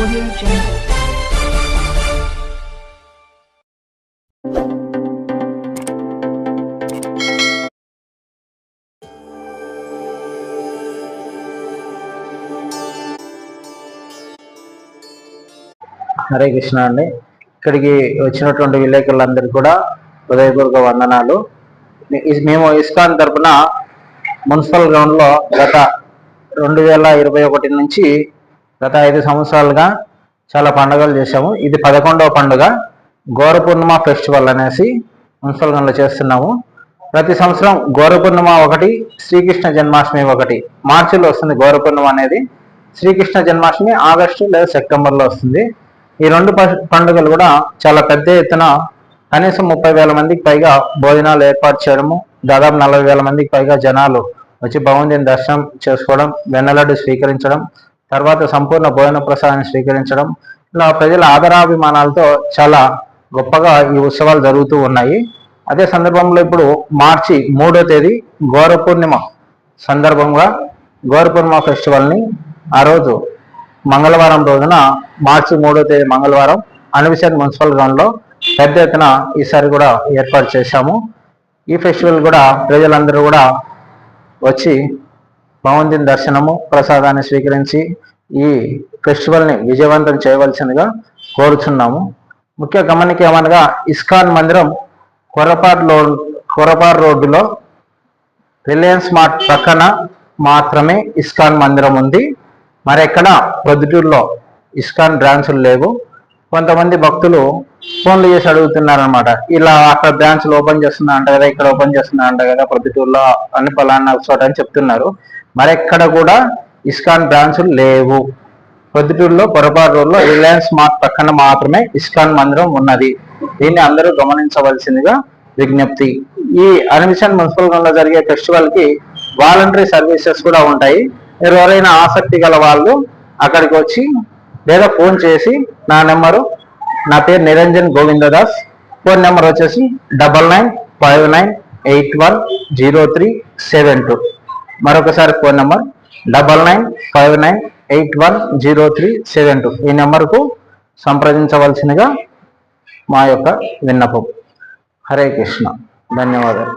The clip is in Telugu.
Audio Jungle. హరే కృష్ణ అండి. ఇక్కడికి వచ్చినటువంటి విలేకరులందరికీ కూడా హృదయపూర్వక వందనాలు. మేము ఇస్కాన్ తరపున మున్సిపల్ గ్రౌండ్లో గత 2021 నుంచి గత 5 సంవత్సరాలుగా చాలా పండుగలు చేశాము. ఇది 11వ పండుగ. గౌర పూర్ణిమ ఫెస్టివల్ అనేసి మున్సిపల్ గ్రౌండ్లో చేస్తున్నాము. ప్రతి సంవత్సరం గౌర పూర్ణిమ ఒకటి, శ్రీకృష్ణ జన్మాష్టమి ఒకటి. మార్చిలో వస్తుంది గౌర పూర్ణిమ అనేది. శ్రీకృష్ణ జన్మాష్టమి ఆగస్టు లేదా సెప్టెంబర్లో వస్తుంది. ఈ రెండు పండుగలు కూడా చాలా పెద్ద ఎత్తున కనీసం 30,000 మందికి పైగా భోజనాలు ఏర్పాటు చేయడము, దాదాపు 40,000 మందికి పైగా జనాలు వచ్చి భగవంతుని దర్శనం చేసుకోవడం, వెన్నలడ్డు స్వీకరించడం, తర్వాత సంపూర్ణ భోజన ప్రసాదాన్ని స్వీకరించడం, ఇలా ప్రజల ఆదరాభిమానాలతో చాలా గొప్పగా ఈ ఉత్సవాలు జరుగుతూ ఉన్నాయి. అదే సందర్భంలో ఇప్పుడు మార్చి 3వ తేదీ గౌర పూర్ణిమ సందర్భంగా గౌర పూర్ణిమ ఫెస్టివల్ని ఆ రోజు మంగళవారం రోజున మార్చి 3వ తేదీ మంగళవారం అన్విషన్ మున్సిపల్ గ్రౌండ్లో పెద్ద ఎత్తున ఈసారి కూడా ఏర్పాటు చేశాము. ఈ ఫెస్టివల్ కూడా ప్రజలందరూ కూడా వచ్చి భగవంతుని దర్శనము, ప్రసాదాన్ని స్వీకరించి ఈ ఫెస్టివల్ని విజయవంతం చేయవలసిందిగా కోరుచున్నాము. ముఖ్య గమనిక ఏమనగా ఇస్కాన్ మందిరం కొరపార్ రోడ్డులో రిలయన్స్ మార్ట్ పక్కన మాత్రమే ఇస్కాన్ మందిరం ఉంది. మరెక్కడ ప్రొద్దుటూరులో ఇస్కాన్ బ్రాంచులు లేవు. కొంతమంది భక్తులు ఫోన్లు చేసి అడుగుతున్నారనమాట, ఇలా అక్కడ బ్రాంచ్లు ఓపెన్ చేస్తున్నా అంట కదా, ఇక్కడ ఓపెన్ చేస్తున్నా అంట కదా ప్రొద్దుటూరులో అని పలానా చోట అని చెప్తున్నారు. మరెక్కడ కూడా ఇస్కాన్ బ్రాంచులు లేవు. ప్రొద్దుటూరులో పొరపాటు రోడ్లో రిలయన్స్ మార్ట్ పక్కన మాత్రమే ఇస్కాన్ మందిరం ఉన్నది. దీన్ని అందరూ గమనించవలసిందిగా విజ్ఞప్తి. ఈ అన్విషన్ మున్సిపల్ గ్రౌండ్లో జరిగే ఫెస్టివల్ కి వాలంటరీ సర్వీసెస్ కూడా ఉంటాయి. ఎవరైనా ఆసక్తి గల వాళ్ళు అక్కడికి వచ్చి లేదా ఫోన్ చేసి నా పేరు నిరంజన్ గోవిందదాస్, ఫోన్ నెంబర్ వచ్చేసి 9959810372. మరొకసారి ఫోన్ నెంబర్ 9959810372. ఈ నెంబర్కు సంప్రదించవలసిందిగా మా యొక్క విన్నపం. హరే కృష్ణ. ధన్యవాదాలు.